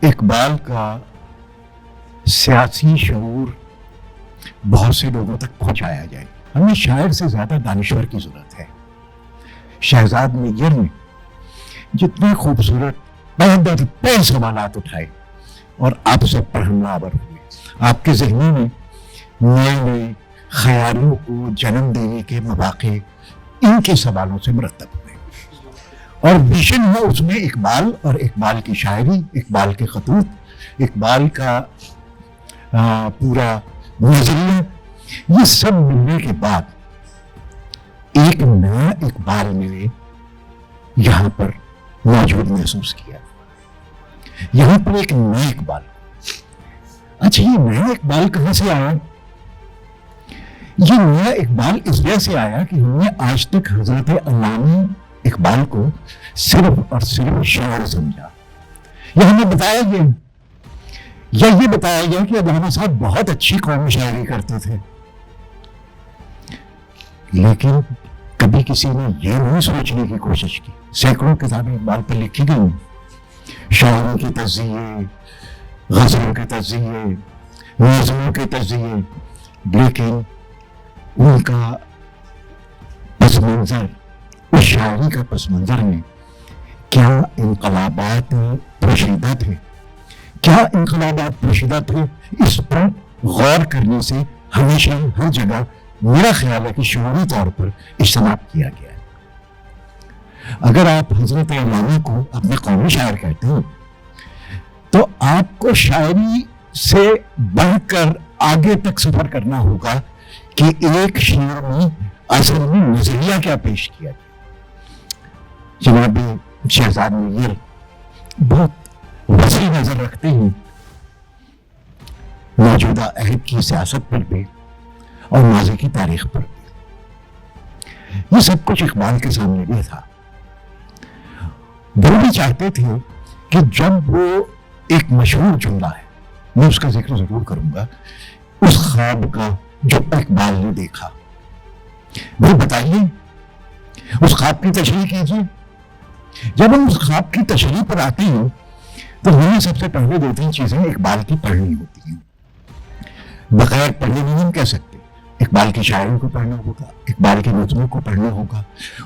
اقبال کا سیاسی شعور بہت سے لوگوں تک پہنچایا جائے. ہمیں شاعر سے زیادہ دانشور کی ضرورت ہے. شہزاد میگر نے جتنے خوبصورت پہ سوالات اٹھائے اور آپ سب پر حملہ آور ہوئے. آپ کے ذہنوں میں نئے نئے خیالوں کو جنم دینے کے مواقع ان کے سوالوں سے مرتب ہوئے. اور ویژن ہے اس میں اقبال اور اقبال کی شاعری، اقبال کے خطوط، اقبال کا پورا نظریہ، یہ سب ملنے کے بعد ایک نیا اقبال میں یہاں پر موجود محسوس کیا. یہاں پر ایک نیا اقبال. اچھا، یہ نیا اقبال کہاں سے آیا؟ یہ نیا اقبال اس وجہ سے آیا کہ ہم نے آج تک حضرت علامہ اقبال کو صرف اور صرف شاعر سمجھا. یہ ہمیں بتایا گیا، یا یہ بتایا گیا کہ علامہ صاحب بہت اچھی قومی شاعری کرتے تھے، لیکن کبھی کسی نے یہ نہیں سوچنے کی کوشش کی. سینکڑوں کتابیں اقبال پر لکھی گئی، شاعروں کے تجزیے، غزلوں کے تجزیے، نظموں کے تجزیے، لیکن ان کا پس منظر، اس شاعری کا پس منظر میں کیا انقلابات پوشیدہ تھے، کیا انقلابات پوشیدہ تھے، اس پر غور کرنے سے ہمیشہ ہر جگہ میرا خیال ہے کہ شعوری طور پر اجتناب کیا گیا ہے. اگر آپ حضرت علامہ کو اپنے قومی شاعر کہتے ہیں تو آپ کو شاعری سے بڑھ کر آگے تک سفر کرنا ہوگا کہ ایک شعر میں اصل میں نظریہ کیا پیش کیا گیا. جناب شہزاد میگر بہت وسیع نظر رکھتے ہیں موجودہ عہد کی سیاست پر بھی اور ماضی کی تاریخ پر بھی. یہ سب کچھ اقبال کے سامنے بھی تھا. وہ بھی چاہتے تھے کہ جب وہ ایک مشہور جملہ ہے، میں اس کا ذکر ضرور کروں گا، اس خواب کا جو اقبال نے دیکھا، وہ بتائیے، اس خواب کی تشریح کیجیے. جب ہم اس خواب کی تشریح پر آتے ہیں تو ہمیں سب سے پہلے دو تین چیزیں اقبال کی پڑھنی ہوتی ہیں. بغیر پڑھے نہیں ہم کہہ سکتے. اقبال کی شاعری کو پڑھنا ہوگا، اقبال کے نظموں کو پڑھنا ہوگا.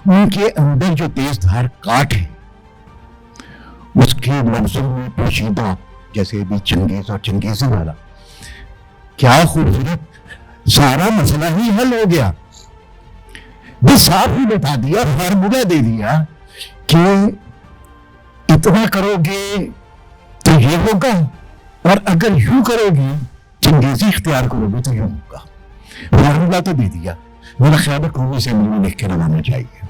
ان کے اندر جو تیز دھار کاٹ ہے، اس کے لفظوں میں پوشیدہ، جیسے بھی چنگیز اور چنگیزی والا، کیا خوبصورت، سارا مسئلہ ہی حل ہو گیا. بس صاف ہی بتا دیا، فارمولہ دے دیا کہ اتنا کرو گے تو یہ ہوگا، اور اگر یوں کرو گے، چنگیزی اختیار کرو گے تو یوں ہوگا. فارمولہ تو دے دیا. میرا خیال ہے قومی اسمبلی میں لکھ کے لگانا چاہیے.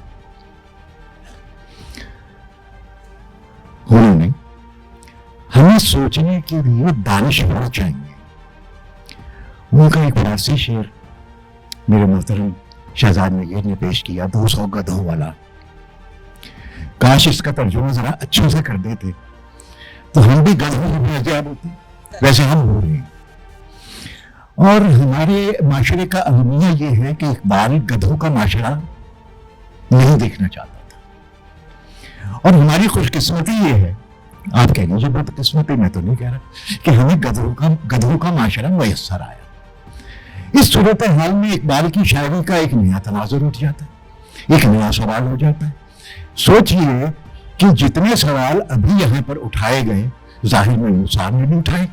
انہوں نے ہمیں سوچنے کے لیے دانشور چاہیے. ان کا ایک فارسی شعر میرے محترم شہزاد میگر نے پیش کیا، 200 گدھوں والا. کاش اس کا ترجمہ ذرا اچھا سے کر دیتے تو ہم بھی گدھوں سے فیضیاب ہوتے، ویسے ہم ہو رہے ہیں. اور ہمارے معاشرے کا المیہ یہ ہے کہ اقبال گدھوں کا معاشرہ نہیں دیکھنا چاہتا تھا. اور ہماری خوش قسمتی یہ ہے، آپ کہہ لیجیے بہت قسمتی، میں تو نہیں کہہ رہا، کہ ہمیں گدھوں کا معاشرہ میسر آیا. اس صورتحال میں اقبال کی شاعری کا ایک نیا تناظر اٹھ جاتا ہے، ایک نیا سوال ہو جاتا ہے. سوچئے کہ جتنے سوال ابھی یہاں پر اٹھائے گئے، ظاہر میں صاحب نے بھی اٹھائے،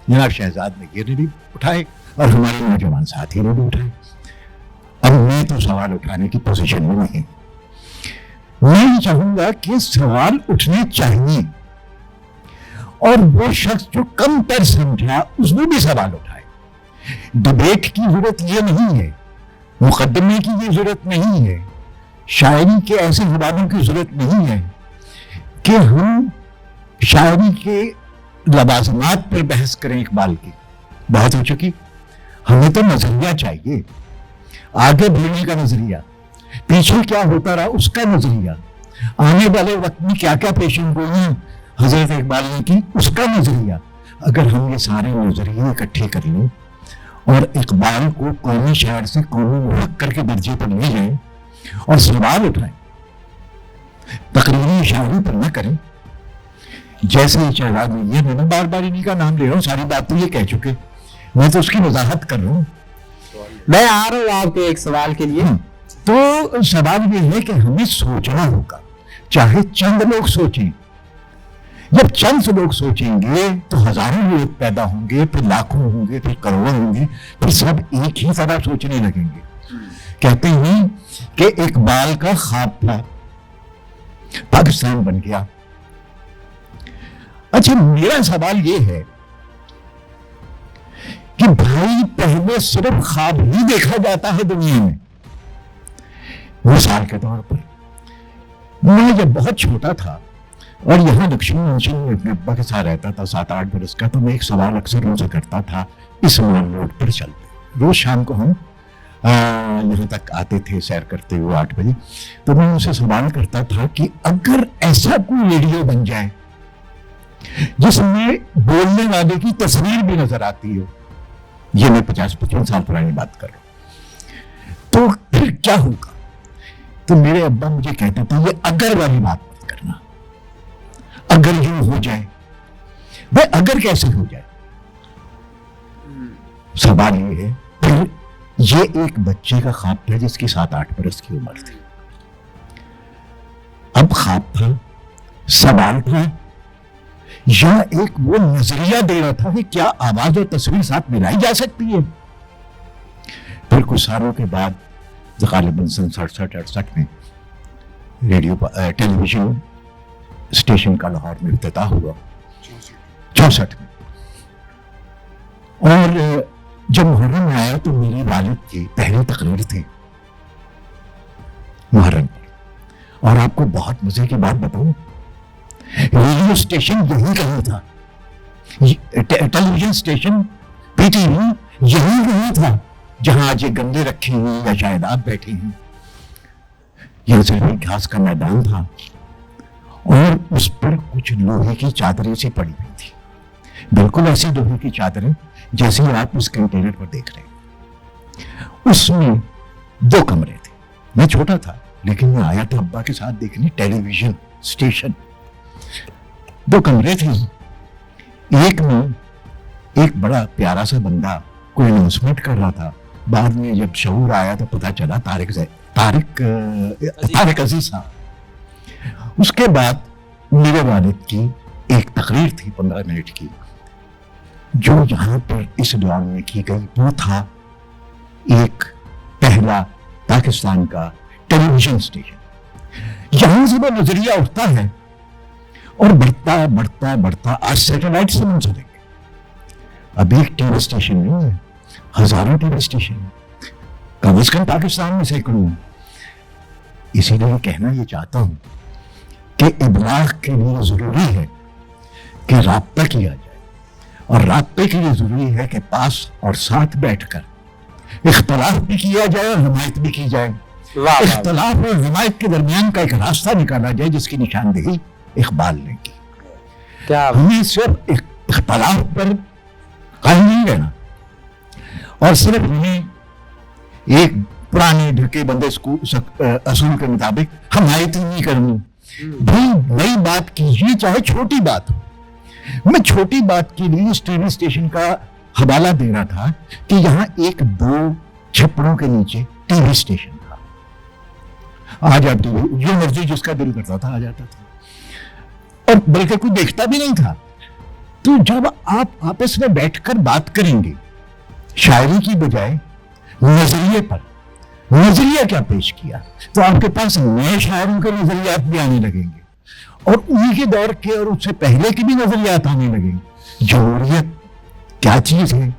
جناب شہزاد میگر نے بھی اٹھائے، اور ہمارے نوجوان ساتھی نے بھی اٹھائے. اب میں تو سوال اٹھانے کی پوزیشن میں نہیں. میں یہ چاہوں گا کہ سوال اٹھنے چاہیے، اور وہ شخص جو کم تر سمجھا اس میں بھی سوال اٹھائے. ڈبیٹ کی ضرورت یہ نہیں ہے، مقدمے کی یہ ضرورت نہیں ہے، شاعری کے ایسے حوالوں کی ضرورت نہیں ہے کہ ہم شاعری کے لوازمات پر بحث کریں. اقبال کی بہت ہو چکی. ہمیں تو نظریہ چاہیے، آگے بڑھنے کا نظریہ، پیچھے کیا ہوتا رہا اس کا نظریہ، آنے والے وقت میں کیا کیا پیشن گوئیاں حضرت اقبال نے کی اس کا نظریہ. اگر ہم یہ سارے نظریے اکٹھے کر لیں اور اقبال کو قومی شاعر سے قومی مفکر کے درجے پر لے جائیں اور سوال اٹھائیں، تقریری شاعری پر نہ کریں، جیسے ہی شہزاد یہ میں بار بار انہیں کا نام لے رہا ہوں, ساری بات تو یہ کہہ چکے, میں تو اس کی وضاحت کر رہا ہوں. میں آ رہا ہوں آپ کے ایک سوال کے لیے. تو سوال یہ ہے کہ ہمیں سوچنا ہوگا, چاہے چند لوگ سوچیں. جب چند لوگ سوچیں گے تو ہزاروں لوگ پیدا ہوں گے, پھر لاکھوں ہوں گے, پھر کروڑوں ہوں گے, پھر سب ایک ہی طرح سوچنے لگیں گے. کہتے ہیں کہ اقبال کا خواب تھا, پاکستان بن گیا. اچھا, میرا سوال یہ ہے کہ بھائی پہلے صرف خواب ہی دیکھا جاتا ہے دنیا میں. مثال کے طور پر میں جب بہت چھوٹا تھا اور یہاں لکشمی منشن میں اپنے ابا کے ساتھ رہتا تھا 7-8 برس کا, تو میں ایک سوال اکثر ان سے کرتا تھا, اس مال روڈ پر چلتے, روز شام کو ہم یہاں تک آتے تھے سیر کرتے ہوئے 8 بجے, تو میں ان سے سوال کرتا تھا کہ اگر ایسا کوئی ریڈیو بن جائے جس میں بولنے والے کی تصویر بھی نظر آتی ہو, یہ میں 50-55 سال پرانی بات کر رہا ہوں, تو پھر کیا ہوگا؟ تو میرے ابا مجھے کہتا تھا یہ اگر والی بات مت کرنا, اگر یوں ہو جائے. بھائی اگر کیسے ہو جائے؟ سوال یہ ہے, پھر یہ ایک بچے کا خواب تھا جس کی 7-8 برس کی عمر تھی. اب خواب تھا, سوال تھا, یا ایک وہ نظریہ دے رہا تھا کہ کیا آواز اور تصویر ساتھ ملائی جا سکتی ہے. پھر کچھ سالوں کے بعد غالباً 67-68 میں ریڈیو ٹیلی ویژن اسٹیشن کا لاہور میں افتتاح ہوا, 64 میں. اور جب محرم میں آیا تو میری والد کی پہلی تقریر تھی محرم پر. اور آپ کو بہت مزے کی بات بتاؤں, ریڈیو اسٹیشن یہی کہیں تھا, television station P T V یہی کہیں تھا جہاں آج یہ گندے رکھے ہیں یا شاید آپ بیٹھے ہیں. یہ صرف ایک گھاس کا میدان تھا اور اس پر کچھ لوہے کی چادریں سی پڑی ہوئی تھی, بالکل ایسی لوہے کی چادریں جیسے آپ اس کنٹینر پر دیکھ رہے ہیں. اس میں 2 کمرے تھے. میں چھوٹا تھا لیکن میں آیا تھا ابا کے ساتھ دیکھنے ٹیلی ویژن اسٹیشن. 2 کمرے تھے. ایک میں ایک بڑا پیارا سا بندہ کوئی اناؤنسمنٹ کر رہا تھا. بعد میں جب شعور آیا تو پتا چلا طارق عزیز صاحب. اس کے بعد میرے والد کی ایک تقریر تھی 15 منٹ کی, جو یہاں پر اس دور میں کی گئی. وہ تھا ایک پہلا پاکستان کا ٹیلی ویژن اسٹیشن. یہاں سے وہ نظریہ اٹھتا ہے اور بڑھتا بڑھتا بڑھتا آج سیٹلائٹ سے منسلک. اب ایک ٹی وی اسٹیشن نہیں ہے, ہزاروں ٹی وی اسٹیشن, کم از کم پاکستان میں سینکڑوں. اسی لیے کہنا یہ چاہتا ہوں کہ ابلاغ کے لیے ضروری ہے کہ رابطہ کیا جائے, اور رابطے کے لیے ضروری ہے کہ پاس اور ساتھ بیٹھ کر اختلاف بھی کیا جائے اور حمایت بھی کی جائے. اختلاف اور حمایت کے درمیان کا ایک راستہ نکالا جائے جس کی نشاندہی اقبال نے کی. ہمیں صرف اختلاف پر قائم نہیں رہنا اور صرف ہمیں ایک پرانے ڈھکے بندے اصول کے مطابق حمایت ہی نہیں کرنی. بھی نئی بات کیجیے چاہے چھوٹی بات ہو. میں چھوٹی بات کے لیے اس ٹی وی اسٹیشن کا حوالہ دے رہا تھا کہ یہاں 1-2 چھپڑوں کے نیچے ٹی وی اسٹیشن تھا. آ جاتی جو مرضی جس کا دل کرتا تھا آ جاتا تھا, اور بلکہ کوئی دیکھتا بھی نہیں تھا. تو جب آپ آپس میں بیٹھ کر بات کریں گے شاعری کی بجائے نظریے پر, نظریہ کیا پیش کیا, تو آپ کے پاس نئے شاعروں کے نظریات بھی آنے لگیں گے اور انہی کے دور کے اور اس سے پہلے کے بھی نظریات آنے لگیں گے. جمہوریت کیا چیز ہے؟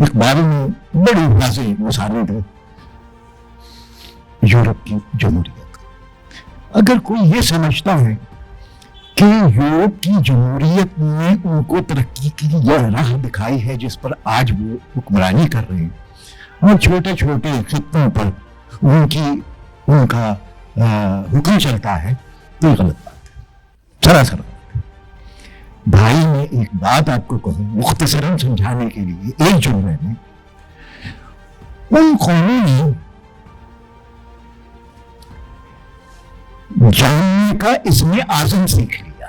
اقبال میں بڑی واضح مثالیں دے یورپ کی جمہوریت. اگر کوئی یہ سمجھتا ہے کہ یورپ کی جمہوریت نے ان کو ترقی کی یہ راہ دکھائی ہے جس پر آج وہ حکمرانی کر رہے ہیں, اور چھوٹے چھوٹے خطوں پر ان کا حکم چلتا ہے, تو یہ غلط بات ہے, سراسر غلط ہے. بھائی میں ایک بات آپ کو کہوں مختصراً سمجھانے کے لیے ایک جملے میں, ان قوموں نے جاننے کا اسم اعظم سیکھ لیا.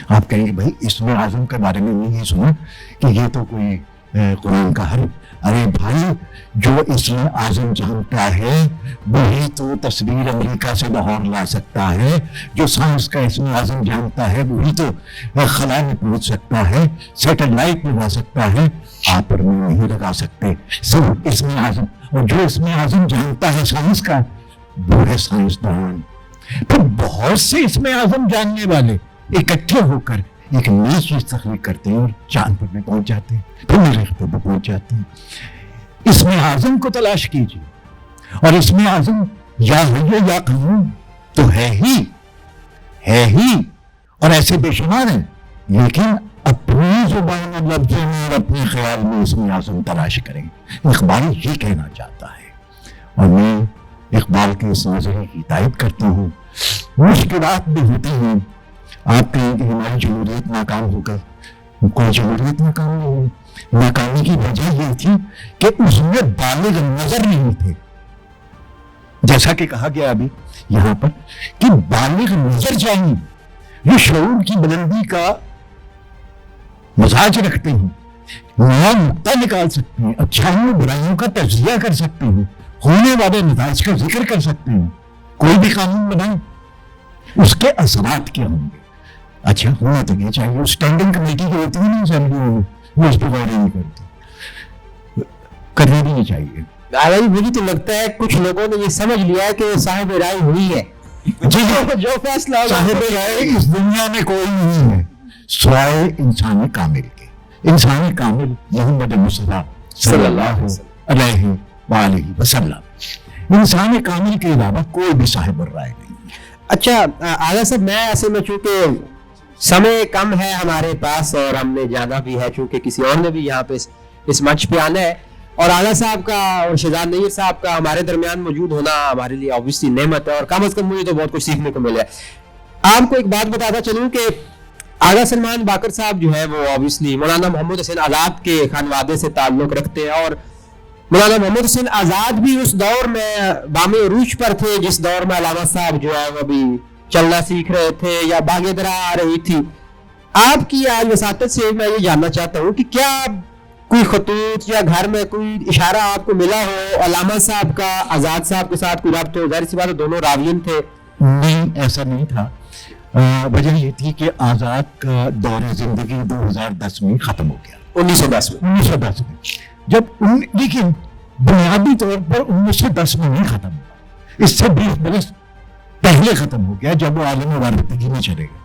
آپ کہیں گے بھائی اسم اعظم کے بارے میں نہیں سنا کہ یہ تو کوئی قرآن کا حرف. ارے بھائی جو اسم اعظم جانتا ہے وہی تو تصویر امریکہ سے لاہور لا سکتا ہے. جو سائنس کا اسم اعظم جانتا ہے وہی تو خلا میں پہنچ سکتا ہے, سیٹلائٹ لگا سکتا ہے. آپ پر میں نہیں لگا سکتے صرف اسم اعظم. اور جو اسم اعظم جانتا ہے سائنس کا وہ ہے سائنسدان. پھر بہت سے اسم اعظم جاننے والے اکٹھے ہو کر ایک نئی چیز تخلیق کرتے ہیں اور چاند پر بھی پہنچ جاتے ہیں, پھر مریخ پر بھی پہنچ جاتے ہیں. اسم اعظم کو تلاش کیجیے, اور اسم اعظم یا حی یا قیوم تو ہے ہی اور ایسے بے شمار ہیں, لیکن اپنی زبان اور لفظوں میں اور اپنے خیال میں اسم اعظم تلاش کریں. اقبال یہ کہنا چاہتا ہے, اور میں اقبال کے اس نظریے کی تائید کرتا ہوں. مشکلات بھی ہوتی ہیں. آپ کہیں کہ ہماری جمہوریت ناکام ہو گئی, کوئی جمہوریت ناکام نہیں ہوئی. ناکامی کی وجہ یہ تھی کہ اس میں بالغ نظر نہیں تھے, جیسا کہ کہا گیا ابھی یہاں پر کہ بالغ نظر چاہیے, یہ شعور کی بلندی کا مزاج رکھتے ہیں, نیا نقطہ نکال سکتے ہیں, اچھائیوں برائیوں کا تجزیہ کر سکتے ہیں, ہونے والے نتائج کا ذکر کر سکتے ہیں. کوئی بھی قانون بنائیں اس کے اثرات کیا ہوں گے. اچھا ہونا تو یہ چاہیے. اسٹینڈنگ کمیٹی کی ہوتی ہے نا اسمبلیوں میں, وہ اس پہ غور نہیں کرتی, کرنا بھی نہیں چاہیے. مجھے تو لگتا ہے کچھ لوگوں نے یہ سمجھ لیا ہے کہ صاحب رائے ہوئی ہے. جو فیصلہ صاحب رائے اس دنیا میں کوئی نہیں ہے سوائے انسان کامل کے. انسان کامل محمد مصطفیٰ صلی اللہ علیہ وآلہ وسلم. انسان کامل کے علاوہ کوئی بھی صاحب رائے نہیں. اچھا اعلیٰ صاحب, میں ایسے میں چونکہ سمے کم ہے ہمارے پاس اور ہم نے جانا بھی ہے, چونکہ کسی اور نے بھی یہاں پہ اس منچ پہ آنا ہے, اور اعلیٰ صاحب کا اور شہزاد نیر صاحب کا ہمارے درمیان موجود ہونا ہمارے لیے obviously نعمت ہے, اور کم از کم مجھے تو بہت کچھ سیکھنے کو ملا ہے. آپ کو ایک بات بتاتا چلوں کہ اعلیٰ سلمان باقر صاحب جو ہے وہ obviously مولانا محمد حسین آزاد کے خانوادے سے تعلق رکھتے ہیں, اور مولانا محمد حسین آزاد بھی اس دور میں بام عروج پر تھے جس دور میں علامہ صاحب جو ہے وہ بھی چلنا سیکھ رہے تھے یا باغ درا آ رہی تھی. آپ کی آج وساطت سے میں یہ جاننا چاہتا ہوں کہ کیا کوئی خطوط یا گھر میں کوئی اشارہ آپ کو ملا ہو علامہ صاحب کا آزاد صاحب کے ساتھ کوئی رابطہ ہو؟ ظاہر سی بات ہے دونوں راویین تھے. نہیں, ایسا نہیں تھا. وجہ یہ تھی کہ آزاد کا دور زندگی 2010 میں ختم ہو گیا. 1910 میں جب لیکن بنیادی طور پر 1910 میں نہیں ختم ہوا, اس سے 20 برس پہلے ختم ہو گیا جب وہ عالم وارفتگی میں چلے گئے.